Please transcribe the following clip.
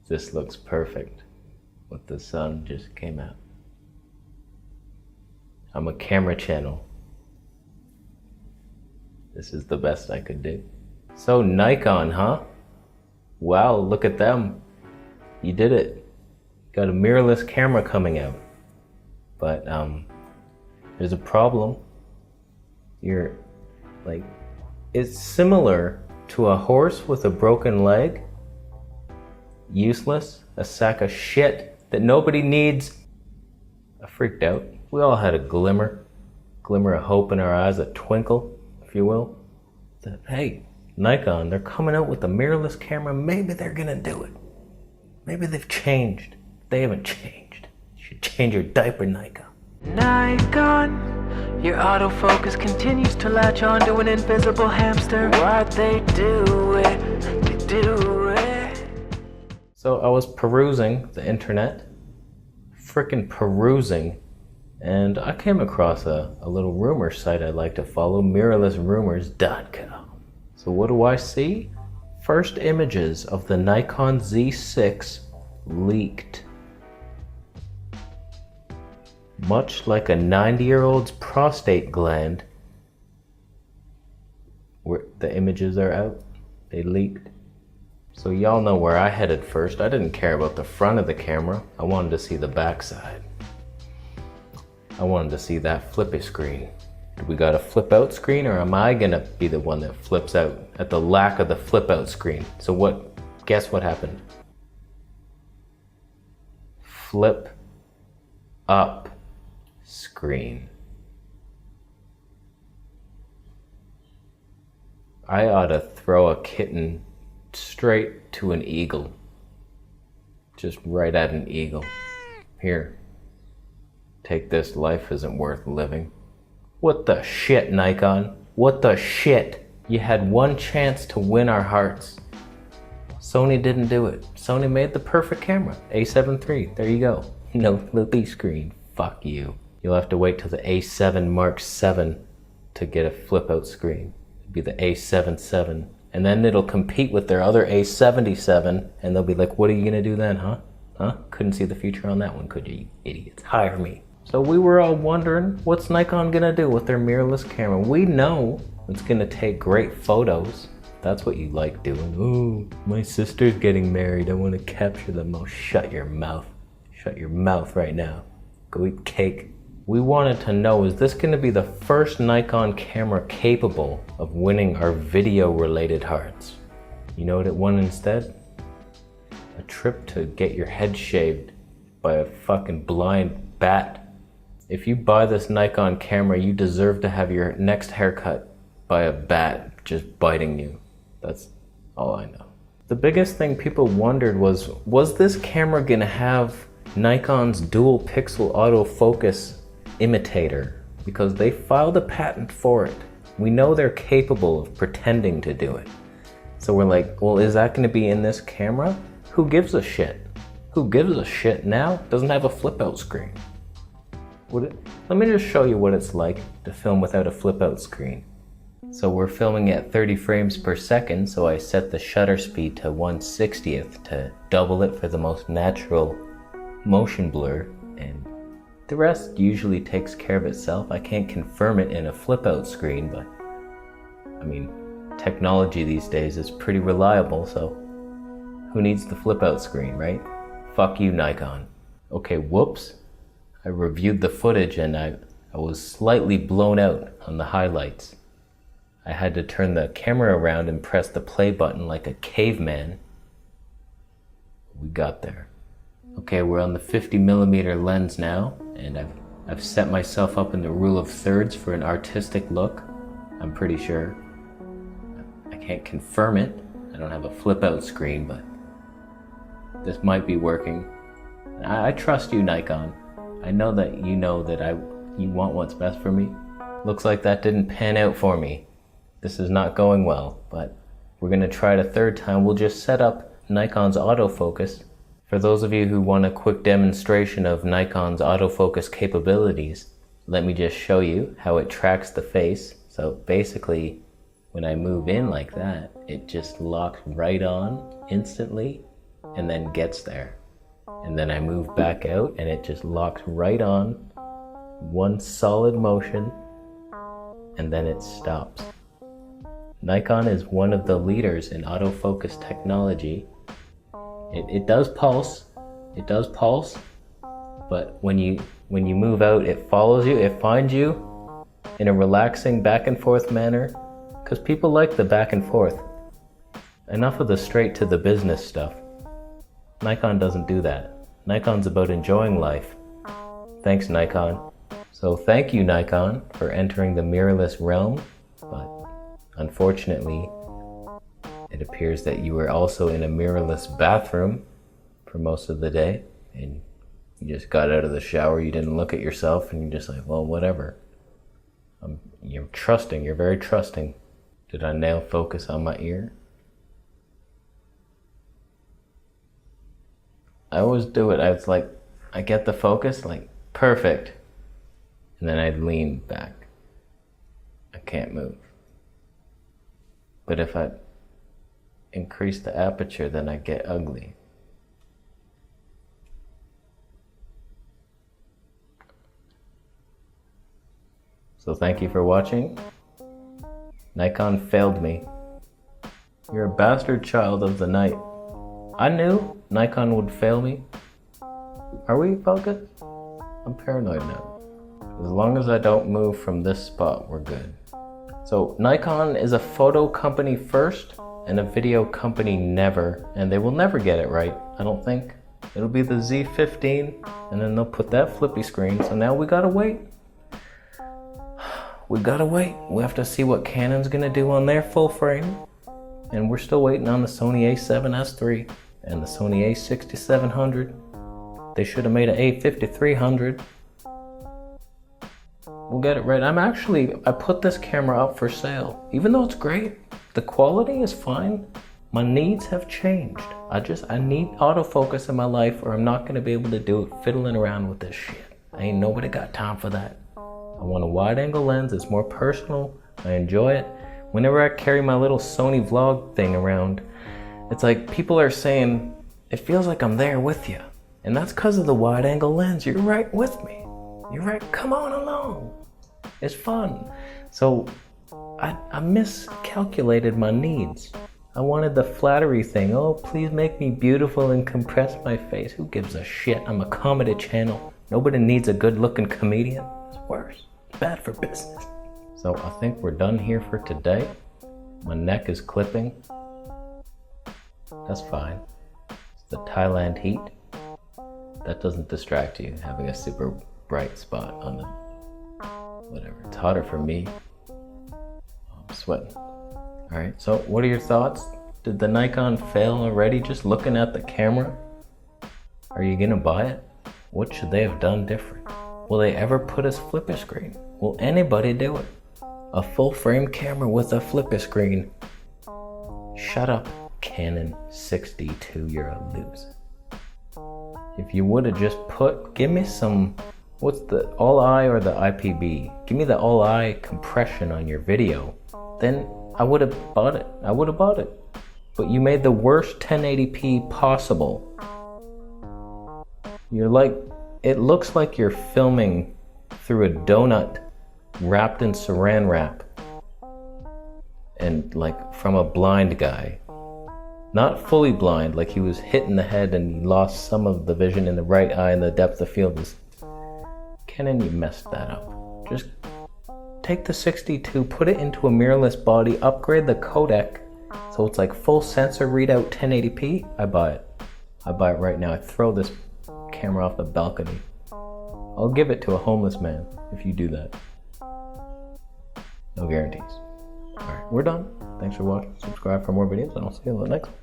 This looks perfect. What the sun just came out. I'm a camera channel. This is the best I could do. So Nikon, huh? Wow, look at them. You did it. Got a mirrorless camera coming out. But there's a problem. It's similar to a horse with a broken leg. Useless, a sack of shit that nobody needs. I freaked out. We all had a glimmer of hope in our eyes, a twinkle, if you will. That, hey, Nikon, they're coming out with a mirrorless camera. Maybe they're gonna do it. Maybe they've changed. They haven't changed. You should change your diaper, Nikon. Nikon, your autofocus continues to latch on to an invisible hamster. Why'd they do it? They do it. So I was perusing the internet, frickin' perusing, and I came across a little rumor site I like to follow, mirrorlessrumors.com. So what do I see? First images of the Nikon Z6 leaked. Much like a 90-year-old's prostate gland, where the images are out, they leaked. So y'all know where I headed first. I didn't care about the front of the camera. I wanted to see the backside. I wanted to see that flippy screen. Do we got a flip out screen, or am I gonna be the one that flips out at the lack of the flip out screen? So guess what happened? Flip up screen. I ought to throw a kitten straight to an eagle. Just right at an eagle. Here. Take this, life isn't worth living. What the shit, Nikon? What the shit? You had one chance to win our hearts. Sony didn't do it. Sony made the perfect camera. A7 III, there you go. No flippy screen, fuck you. You'll have to wait till the A7 Mark VII to get a flip out screen. It'll be the A7 III. And then it'll compete with their other A77, and they'll be like, what are you gonna do then, huh? Huh? Couldn't see the future on that one, could you, you idiots? Hire me. So we were all wondering, what's Nikon gonna do with their mirrorless camera? We know it's gonna take great photos. That's what you like doing. Oh, my sister's getting married, I wanna capture them. Oh, shut your mouth. Shut your mouth right now. Go eat cake. We wanted to know, is this gonna be the first Nikon camera capable of winning our video-related hearts? You know what it won instead? A trip to get your head shaved by a fucking blind bat. If you buy this Nikon camera, you deserve to have your next haircut by a bat just biting you. That's all I know. The biggest thing people wondered was this camera gonna have Nikon's dual pixel autofocus imitator? Because they filed a patent for it. We know they're capable of pretending to do it. So we're like, well, is that gonna be in this camera? Who gives a shit? Who gives a shit now? Doesn't have a flip out screen. Let me just show you what it's like to film without a flip out screen. So we're filming at 30 frames per second, so I set the shutter speed to 1/60th to double it for the most natural motion blur, and the rest usually takes care of itself. I can't confirm it in a flip out screen, but I mean, technology these days is pretty reliable, so who needs the flip out screen, right? Fuck you, Nikon. Okay, whoops. I reviewed the footage and I was slightly blown out on the highlights. I had to turn the camera around and press the play button like a caveman. We got there. Okay, we're on the 50mm lens now, and I've set myself up in the rule of thirds for an artistic look, I'm pretty sure. I can't confirm it. I don't have a flip out screen, but this might be working. I trust you, Nikon. I know that you want what's best for me. Looks like that didn't pan out for me. This is not going well, but we're gonna try it a third time. We'll just set up Nikon's autofocus. For those of you who want a quick demonstration of Nikon's autofocus capabilities, let me just show you how it tracks the face. So basically, when I move in like that, it just locks right on instantly, and then gets there. And then I move back out and it just locks right on, one solid motion, and then it stops. Nikon is one of the leaders in autofocus technology. It does pulse, but when you move out, it follows you, it finds you in a relaxing back and forth manner, because people like the back and forth. Enough of the straight to the business stuff. Nikon doesn't do that. Nikon's about enjoying life. Thanks, Nikon. So thank you, Nikon, for entering the mirrorless realm, but unfortunately, it appears that you were also in a mirrorless bathroom for most of the day, and you just got out of the shower, you didn't look at yourself, and you're just like, well, whatever. You're trusting, you're very trusting. Did I nail focus on my ear? I always do it. I was like, I get the focus, like, perfect. And then I'd lean back. I can't move. But if I increase the aperture, then I get ugly. So thank you for watching. Nikon failed me. You're a bastard child of the night. I knew Nikon would fail me. Are we focused? I'm paranoid now. As long as I don't move from this spot, we're good. So Nikon is a photo company first and a video company never, and they will never get it right, I don't think. It'll be the Z15 and then they'll put that flippy screen, so now we gotta wait. We gotta wait. We have to see what Canon's gonna do on their full frame. And we're still waiting on the Sony A7III and the Sony A6700. They should have made an A5300. We'll get it right. I put this camera up for sale. Even though it's great, the quality is fine. My needs have changed. I need autofocus in my life, or I'm not gonna be able to do it fiddling around with this shit. Ain't nobody got time for that. I want a wide angle lens, it's more personal, I enjoy it. Whenever I carry my little Sony vlog thing around, it's like people are saying, it feels like I'm there with you. And that's because of the wide angle lens. You're right with me. You're right, come on along. It's fun. So I miscalculated my needs. I wanted the flattery thing. Oh, please make me beautiful and compress my face. Who gives a shit? I'm a comedy channel. Nobody needs a good looking comedian. It's worse. It's bad for business. So I think we're done here for today. My neck is clipping. That's fine. It's the Thailand heat. That doesn't distract you, having a super bright spot on the whatever. It's hotter for me. I'm sweating. Alright, so what are your thoughts? Did the Nikon fail already just looking at the camera? Are you gonna buy it? What should they have done different? Will they ever put a flipper screen? Will anybody do it? A full frame camera with a flipper screen. Shut up, Canon 62, you're a loser. If you would have just give me some, what's the all-eye or the IPB? Give me the all-eye compression on your video. Then I would have bought it. But you made the worst 1080p possible. It looks like you're filming through a donut wrapped in saran wrap, and like from a blind guy, not fully blind, like he was hit in the head and he lost some of the vision in the right eye and the depth of field is. Canon, you messed that up. Just take the 62, put it into a mirrorless body, upgrade the codec so it's like full sensor readout 1080p. I buy it right now. I throw this camera off the balcony. I'll give it to a homeless man if you do that. No guarantees. Alright, we're done. Thanks for watching. Subscribe for more videos and I'll see you in the next one.